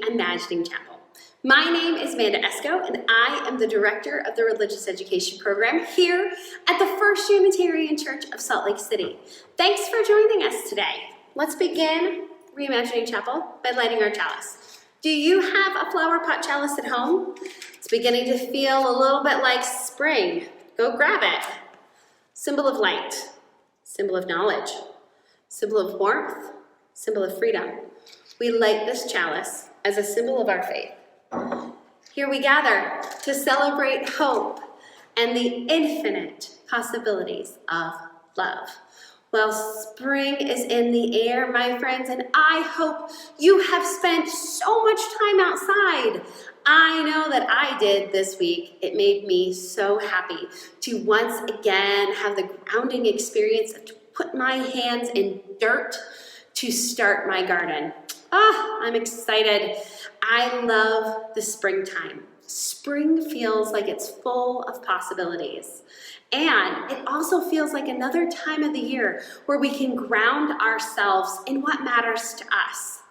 Reimagining Chapel. My name is Amanda Esco, and I am the director of the Religious Education Program here at the First Unitarian Church of Salt Lake City. Thanks for joining us today. Let's begin Reimagining Chapel by lighting our chalice. Do you have a flower pot chalice at home? It's beginning to feel a little bit like spring. Go grab it. Symbol of light, symbol of knowledge, symbol of warmth, symbol of freedom. We light this chalice as a symbol of our faith. Here we gather to celebrate hope and the infinite possibilities of love. Well, spring is in the air, my friends, and I hope you have spent so much time outside. I know that I did this week. It made me so happy to once again have the grounding experience of to put my hands in dirt to start my garden. I'm excited. I love the springtime. Spring feels like it's full of possibilities. And it also feels like another time of the year where we can ground ourselves in what matters to us.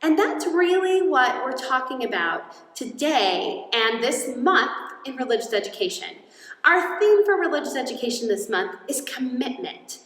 And that's really what we're talking about today and this month in religious education. Our theme for religious education this month is commitment.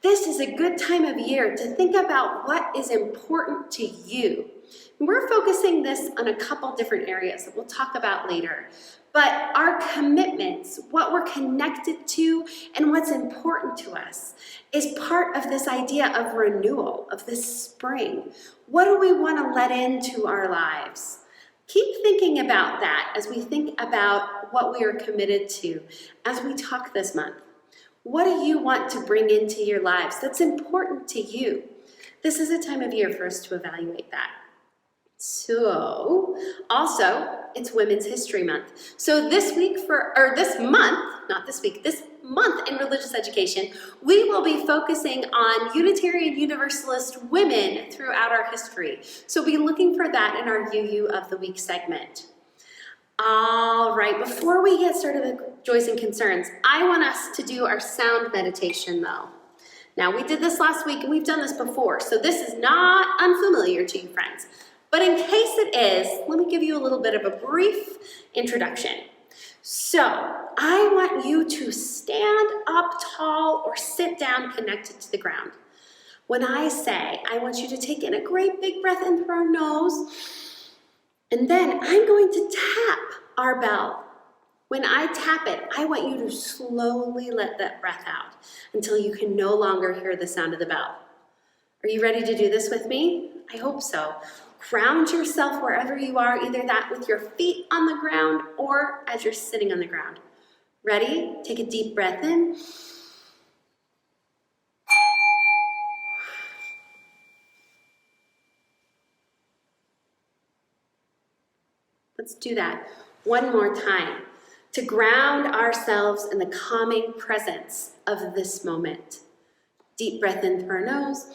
This is a good time of year to think about what is important to you. We're focusing this on a couple different areas that we'll talk about later. But our commitments, what we're connected to, and what's important to us is part of this idea of renewal, of this spring. What do we want to let into our lives? Keep thinking about that as we think about what we are committed to as we talk this month. What do you want to bring into your lives that's important to you? This is a time of year for us to evaluate that. So, also, it's Women's History Month. So this month in religious education, we will be focusing on Unitarian Universalist women throughout our history. So be looking for that in our UU of the Week segment. All right, before we get started with joys and concerns, I want us to do our sound meditation though. Now, we did this last week and we've done this before, so this is not unfamiliar to you friends. But in case it is, let me give you a little bit of a brief introduction. So, I want you to stand up tall or sit down connected to the ground. When I say, I want you to take in a great big breath in through our nose, and then I'm going to tap our bell. When I tap it, I want you to slowly let that breath out until you can no longer hear the sound of the bell. Are you ready to do this with me? I hope so. Ground yourself wherever you are, either that with your feet on the ground or as you're sitting on the ground. Ready? Take a deep breath in. Let's do that one more time to ground ourselves in the calming presence of this moment. Deep breath in through our nose.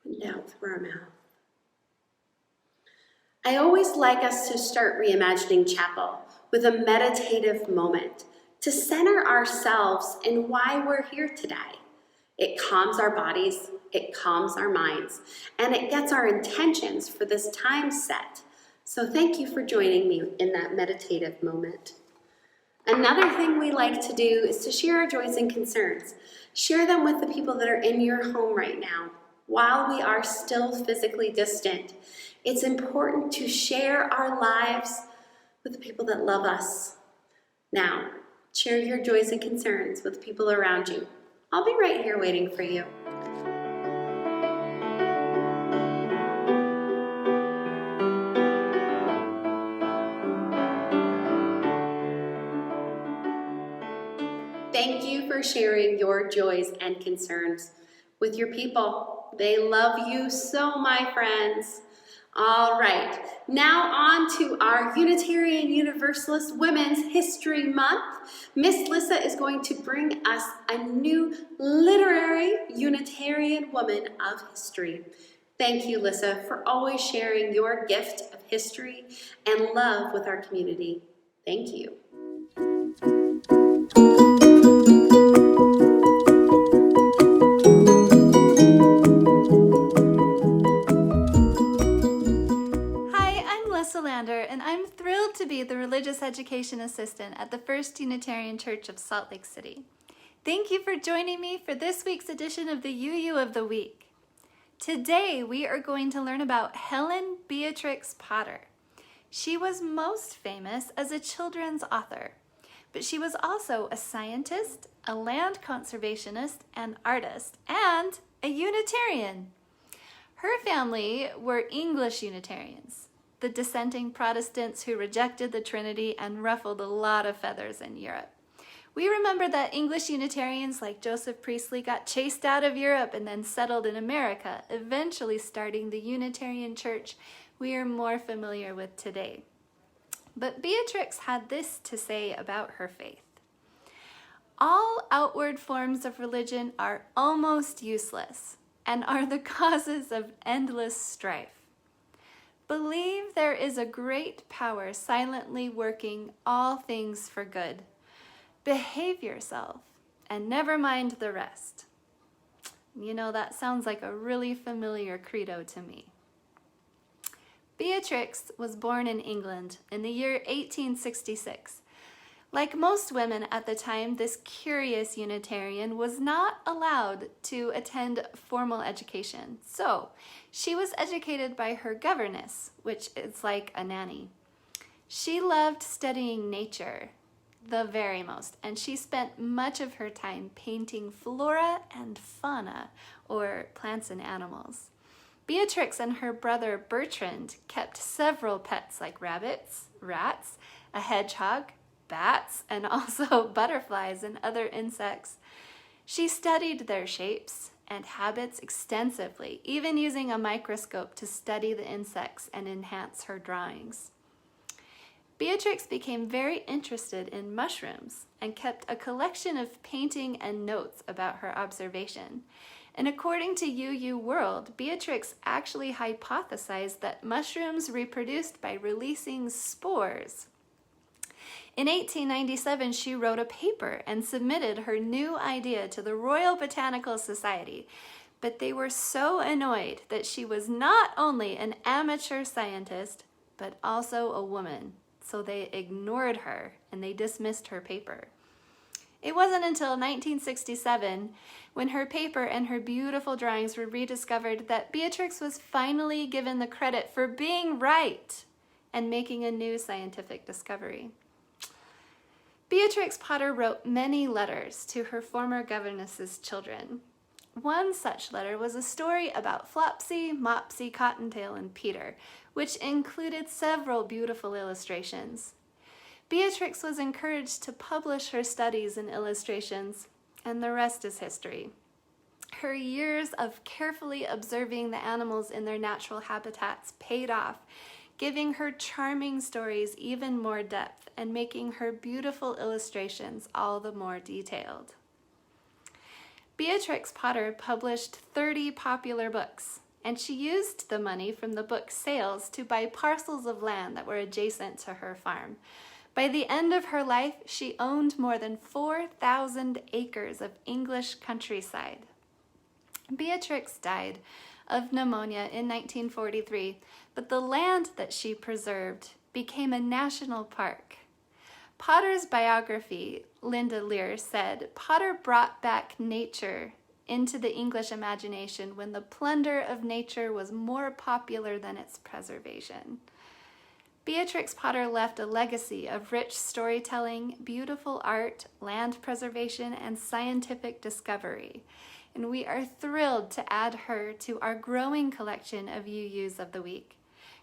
And out through our mouth. I always like us to start Reimagining Chapel with a meditative moment to center ourselves in why we're here today. It calms our bodies, it calms our minds, and it gets our intentions for this time set. So thank you for joining me in that meditative moment. Another thing we like to do is to share our joys and concerns. Share them with the people that are in your home right now. While we are still physically distant, it's important to share our lives with the people that love us. Now, share your joys and concerns with people around you. I'll be right here waiting for you. Thank you for sharing your joys and concerns with your people. They love you so, my friends. All right, now on to our Unitarian Universalist Women's History Month. Miss Lissa is going to bring us a new literary Unitarian woman of history. Thank you, Lissa, for always sharing your gift of history and love with our community. Thank you. Libby, the Religious Education Assistant at the First Unitarian Church of Salt Lake City. Thank you for joining me for this week's edition of the UU of the Week. Today we are going to learn about Helen Beatrix Potter. She was most famous as a children's author, but she was also a scientist, a land conservationist, an artist, and a Unitarian. Her family were English Unitarians, the dissenting Protestants who rejected the Trinity and ruffled a lot of feathers in Europe. We remember that English Unitarians like Joseph Priestley got chased out of Europe and then settled in America, eventually starting the Unitarian Church we are more familiar with today. But Beatrix had this to say about her faith. All outward forms of religion are almost useless and are the causes of endless strife. Believe there is a great power silently working all things for good. Behave yourself and never mind the rest. You know, that sounds like a really familiar credo to me. Beatrix was born in England in the year 1866. Like most women at the time, this curious Unitarian was not allowed to attend formal education. So she was educated by her governess, which is like a nanny. She loved studying nature the very most, and she spent much of her time painting flora and fauna, or plants and animals. Beatrix and her brother Bertrand kept several pets like rabbits, rats, a hedgehog, bats, and also butterflies and other insects. She studied their shapes and habits extensively, even using a microscope to study the insects and enhance her drawings. Beatrix became very interested in mushrooms and kept a collection of painting and notes about her observation. And according to UU World, Beatrix actually hypothesized that mushrooms reproduced by releasing spores. In 1897, she wrote a paper and submitted her new idea to the Royal Botanical Society, but they were so annoyed that she was not only an amateur scientist, but also a woman. So they ignored her and they dismissed her paper. It wasn't until 1967, when her paper and her beautiful drawings were rediscovered, that Beatrix was finally given the credit for being right and making a new scientific discovery. Beatrix Potter wrote many letters to her former governess's children. One such letter was a story about Flopsy, Mopsy, Cottontail, and Peter, which included several beautiful illustrations. Beatrix was encouraged to publish her studies and illustrations, and the rest is history. Her years of carefully observing the animals in their natural habitats paid off, giving her charming stories even more depth and making her beautiful illustrations all the more detailed. Beatrix Potter published 30 popular books, and she used the money from the book sales to buy parcels of land that were adjacent to her farm. By the end of her life, she owned more than 4,000 acres of English countryside. Beatrix died of pneumonia in 1943, but the land that she preserved became a national park. Potter's biography, Linda Lear, said, "Potter brought back nature into the English imagination when the plunder of nature was more popular than its preservation." Beatrix Potter left a legacy of rich storytelling, beautiful art, land preservation, and scientific discovery. And we are thrilled to add her to our growing collection of UUs of the Week.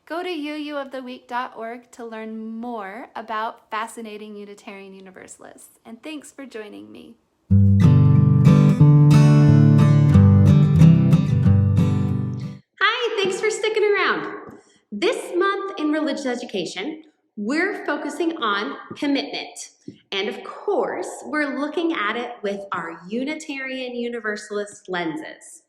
Go to uuoftheweek.org to learn more about fascinating Unitarian Universalists. And thanks for joining me. Hi, thanks for sticking around. This month in religious education, we're focusing on commitment. And of course, we're looking at it with our Unitarian Universalist lenses.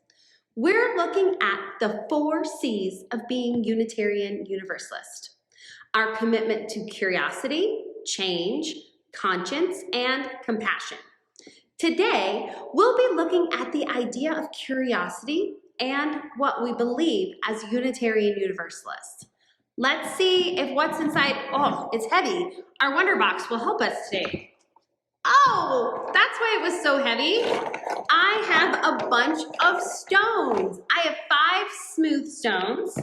We're looking at the 4 C's of being Unitarian Universalist. Our commitment to curiosity, change, conscience, and compassion. Today, we'll be looking at the idea of curiosity and what we believe as Unitarian Universalists. Let's see if what's inside, oh, it's heavy, our Wonder Box will help us today. Oh, that's why it was so heavy. I have a bunch of stones. I have 5 smooth stones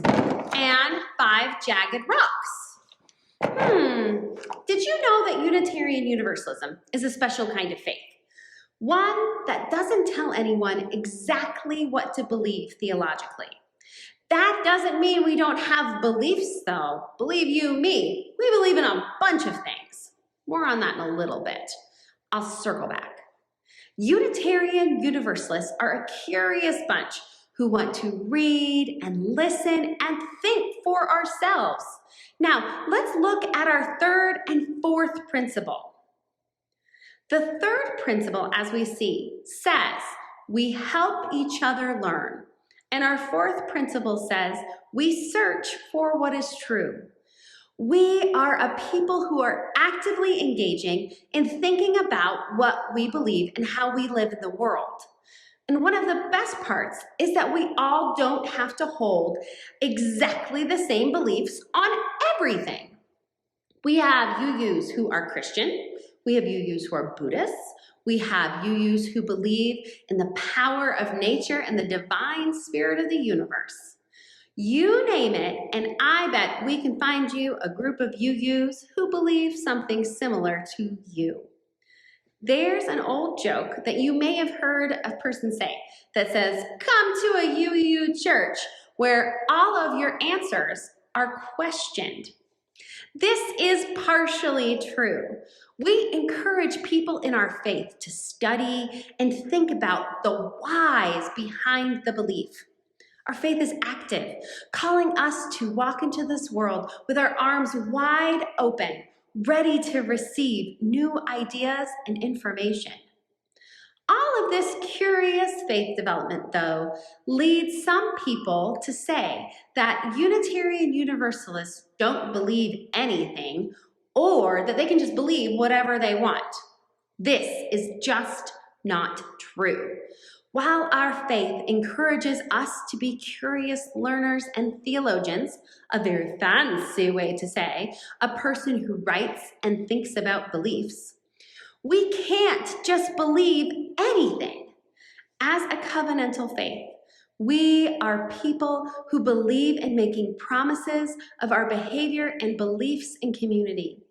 and 5 jagged rocks. Did you know that Unitarian Universalism is a special kind of faith? One that doesn't tell anyone exactly what to believe theologically. That doesn't mean we don't have beliefs though. Believe you me, we believe in a bunch of things. More on that in a little bit. I'll circle back. Unitarian Universalists are a curious bunch who want to read and listen and think for ourselves. Now, let's look at our 3rd and 4th principle. The 3rd principle, as we see, says we help each other learn. And our 4th principle says we search for what is true. We are a people who are actively engaging in thinking about what we believe and how we live in the world. And one of the best parts is that we all don't have to hold exactly the same beliefs on everything. We have UUs who are Christian. We have UUs who are Buddhists. We have UUs who believe in the power of nature and the divine spirit of the universe. You name it, and I bet we can find you a group of UUs who believe something similar to you. There's an old joke that you may have heard a person say that says, come to a UU church where all of your answers are questioned. This is partially true. We encourage people in our faith to study and think about the whys behind the belief. Our faith is active, calling us to walk into this world with our arms wide open, ready to receive new ideas and information. All of this curious faith development, though, leads some people to say that Unitarian Universalists don't believe anything or that they can just believe whatever they want. This is just not true. While our faith encourages us to be curious learners and theologians, a very fancy way to say a person who writes and thinks about beliefs, we can't just believe anything. As a covenantal faith, we are people who believe in making promises of our behavior and beliefs in community.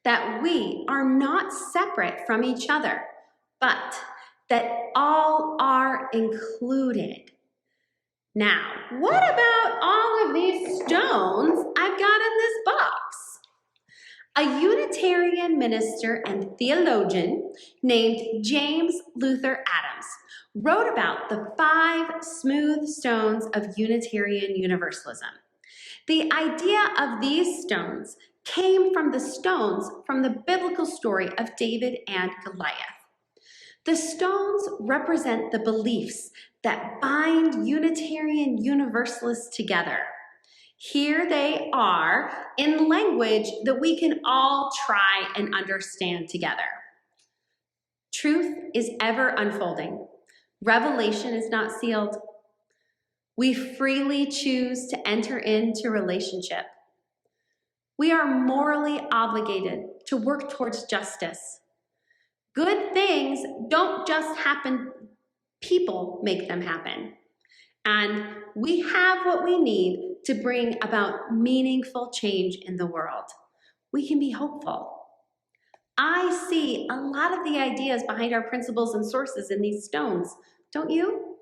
That we are not separate from each other, but that all are included. Now, what about all of these stones I've got in this box? A Unitarian minister and theologian named James Luther Adams wrote about the 5 smooth stones of Unitarian Universalism. The idea of these stones came from the stones from the biblical story of David and Goliath. The stones represent the beliefs that bind Unitarian Universalists together. Here they are in language that we can all try and understand together. Truth is ever unfolding. Revelation is not sealed. We freely choose to enter into relationship. We are morally obligated to work towards justice. Good things don't just happen, people make them happen. And we have what we need to bring about meaningful change in the world. We can be hopeful. I see a lot of the ideas behind our principles and sources in these stones, don't you?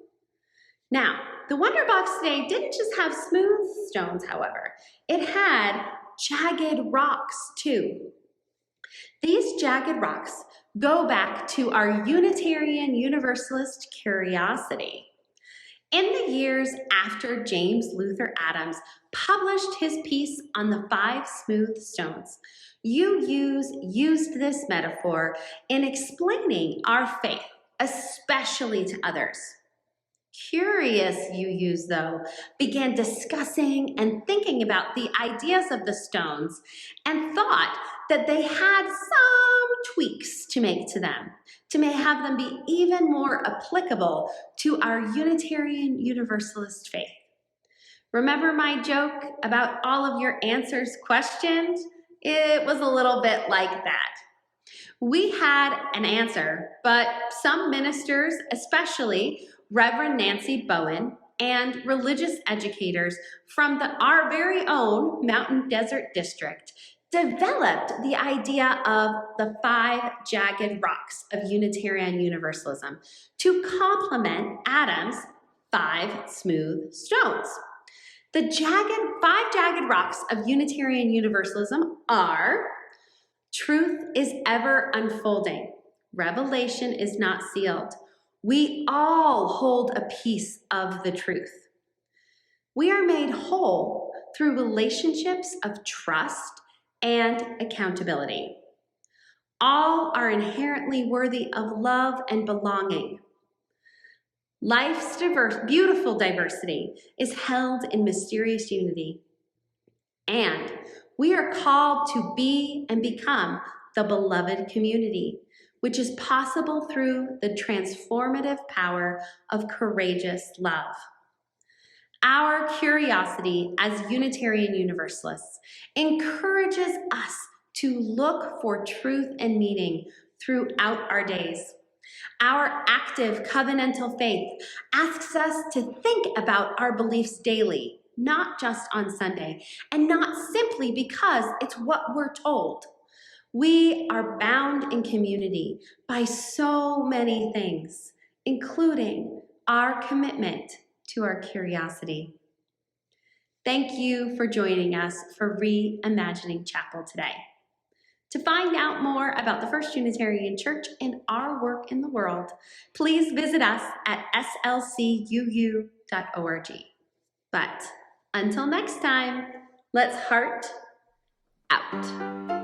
Now, the Wonder Box today didn't just have smooth stones, however. It had jagged rocks too. These jagged rocks go back to our Unitarian Universalist curiosity. In the years after James Luther Adams published his piece on the 5 smooth stones, UUs used this metaphor in explaining our faith, especially to others. Curious UUs, though, began discussing and thinking about the ideas of the stones and thought that they had some tweaks to make to them, to have them be even more applicable to our Unitarian Universalist faith. Remember my joke about all of your answers questioned? It was a little bit like that. We had an answer, but some ministers, especially Reverend Nancy Bowen and religious educators from our very own Mountain Desert District, developed the idea of the 5 jagged rocks of Unitarian Universalism to complement Adam's 5 smooth stones. The 5 jagged rocks of Unitarian Universalism are: truth is ever unfolding. Revelation is not sealed. We all hold a piece of the truth. We are made whole through relationships of trust and accountability. All are inherently worthy of love and belonging. Life's beautiful diversity is held in mysterious unity. And we are called to be and become the beloved community, which is possible through the transformative power of courageous love. Our curiosity as Unitarian Universalists encourages us to look for truth and meaning throughout our days. Our active covenantal faith asks us to think about our beliefs daily, not just on Sunday, and not simply because it's what we're told. We are bound in community by so many things, including our commitment to our curiosity. Thank you for joining us for Reimagining Chapel today. To find out more about the First Unitarian Church and our work in the world, please visit us at slcuu.org. But until next time, let's heart out.